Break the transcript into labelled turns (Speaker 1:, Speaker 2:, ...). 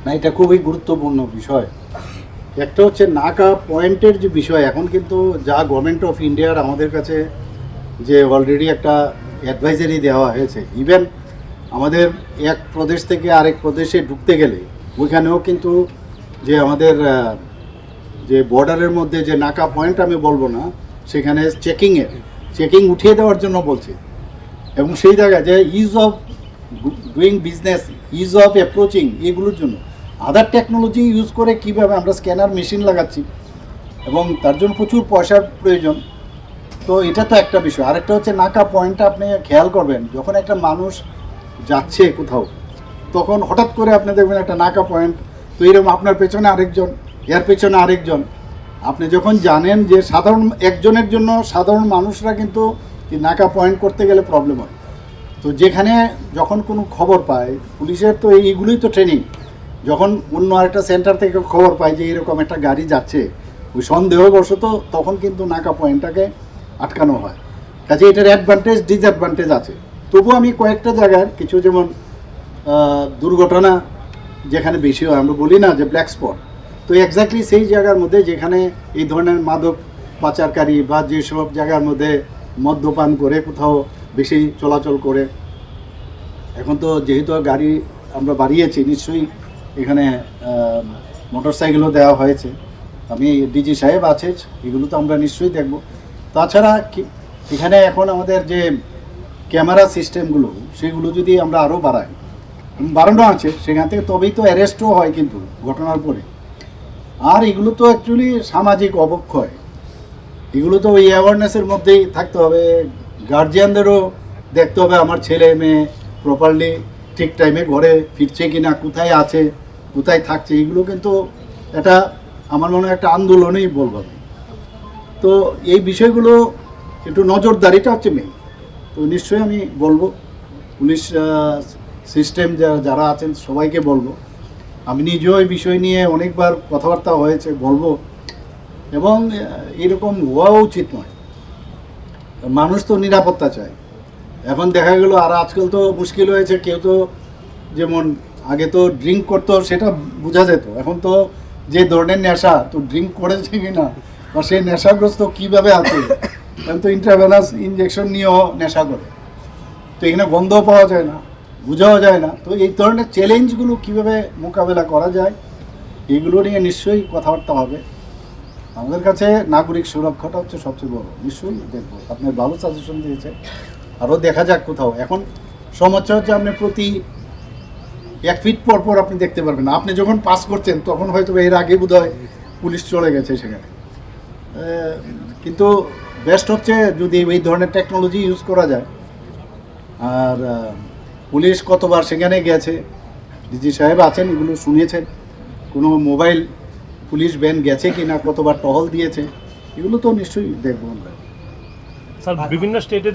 Speaker 1: না, এটা খুবই গুরুত্বপূর্ণ বিষয়। একটা হচ্ছে নাকা পয়েন্টের যে বিষয়, এখন কিন্তু যা গভর্নমেন্ট অফ ইন্ডিয়ার আমাদের কাছে যে অলরেডি একটা অ্যাডভাইজারি দেওয়া হয়েছে, ইভেন আমাদের এক প্রদেশ থেকে আরেক প্রদেশে ঢুকতে গেলে ওইখানেও কিন্তু যে আমাদের যে বর্ডারের মধ্যে যে নাকা পয়েন্ট আমি বলবো না, সেখানে চেকিং উঠিয়ে দেওয়ার জন্য বলছে। এবং সেই জায়গায় যে is of doing business, is of approaching, এগুলোর জন্য আদার টেকনোলজি ইউজ করে কীভাবে আমরা স্ক্যানার মেশিন লাগাচ্ছি, এবং তার জন্য প্রচুর পয়সার প্রয়োজন। তো এটা তো একটা বিষয়। আরেকটা হচ্ছে নাকা পয়েন্টটা আপনি খেয়াল করবেন, যখন একটা মানুষ যাচ্ছে কোথাও, তখন হঠাৎ করে আপনি দেখবেন একটা নাকা পয়েন্ট, তো এরকম আপনার পেছনে আরেকজন, এর পেছনে আরেকজন। আপনি যখন জানেন যে সাধারণ একজনের জন্য সাধারণ মানুষরা কিন্তু এই নাকা পয়েন্ট করতে গেলে প্রবলেম হয়। তো যেখানে যখন কোনো খবর পায়, পুলিশের তো এইগুলোই তো ট্রেনিং, যখন অন্য আরেকটা সেন্টার থেকে খবর পায় যে এরকম একটা গাড়ি যাচ্ছে, ওই সন্দেহবশত তখন কিন্তু নাকা পয়েন্টটাকে আটকানো হয়। কাজে এটার অ্যাডভান্টেজ ডিসঅ্যাডভান্টেজ আছে। তবু আমি কয়েকটা জায়গার কিছু, যেমন দুর্ঘটনা যেখানে বেশি হয়, আমরা বলি না যে ব্ল্যাক স্পট, তো এক্স্যাক্টলি সেই জায়গার মধ্যে যেখানে এই ধরনের মাদক পাচারকারী বা যেসব জায়গার মধ্যে মদ্যপান করে কোথাও বেশি চলাচল করে, এখন তো যেহেতু গাড়ি আমরা বাড়িয়েছি, নিশ্চয়ই এখানে মোটর সাইকেলও দেওয়া হয়েছে। আমি ডিজি সাহেব আছে, এগুলো তো আমরা নিশ্চয়ই দেখব। তাছাড়া এখানে এখন আমাদের যে ক্যামেরা সিস্টেমগুলো, সেগুলো যদি আমরা আরও বাড়ানো আছে সেখান থেকে, তবেই তো অ্যারেস্টও হয় কিন্তু ঘটনার পরে। আর এগুলো তো অ্যাকচুয়ালি সামাজিক অবক্ষয়, এগুলো তো ওই অ্যাওয়ারনেসের মধ্যেই থাকতে হবে। গার্জিয়ানদেরও দেখতে হবে আমার ছেলে মেয়ে প্রপারলি ঠিক টাইমে ঘরে ফিরছে কি না, কোথায় আছে, কোথায় থাকছে। এগুলো কিন্তু এটা আমার মনে হয় একটা আন্দোলনই বলবো আমি। তো এই বিষয়গুলো একটু নজরদারিটা হচ্ছে মেইন। তো নিশ্চয়ই আমি বলবো পুলিশ সিস্টেম যারা আছেন সবাইকে বলবো। আমি নিজেও এই বিষয় নিয়ে অনেকবার কথাবার্তা হয়েছে, বলবো। এবং এরকম হওয়া উচিত নয়। মানুষ তো নিরাপত্তা চায়। এখন দেখা গেল, আর আজকাল তো মুশকিল হয়েছে, কেউ তো যেমন আগে তো ড্রিঙ্ক করতো সেটা বোঝা যেত, এখন তো যে ধরনের নেশা, তো ড্রিঙ্ক করেছে কি না বা সেই নেশাগ্রস্ত কীভাবে আছে, এখন তো ইন্ট্রাভেনাস ইঞ্জেকশন নিয়েও নেশা করে, তো এখানে গন্ধও পাওয়া যায় না, বোঝাও যায় না। তো এই ধরনের চ্যালেঞ্জগুলো কীভাবে মোকাবেলা করা যায়, এগুলো নিয়ে নিশ্চয়ই কথাবার্তা হবে। আমাদের কাছে নাগরিক সুরক্ষাটা হচ্ছে সবচেয়ে বড়। নিশ্চয়ই দেখবো, আপনার ভালো সাজেশন দিয়েছে, আরও দেখা যাক কোথাও। এখন সমস্যা হচ্ছে আপনি প্রতি 1 ফিট পর পর আপনি দেখতে পারবেন। আপনি যখন পাস করছেন তখন হয়তো এর আগে বোধহয় পুলিশ চলে গেছে সেখানে। কিন্তু বেস্ট হচ্ছে যদি এই ধরনের টেকনোলজি ইউজ করা যায়। আর পুলিশ কতবার সেখানে গেছে, ডিজি সাহেব আছেন, এগুলো শুনেছেন, কোনো মোবাইল পুলিশ ভ্যান গেছে কি না, কতবার টহল দিয়েছে, এগুলো তো নিশ্চয়ই দেখবো আমরা।
Speaker 2: স্যার, বিভিন্ন স্টেটে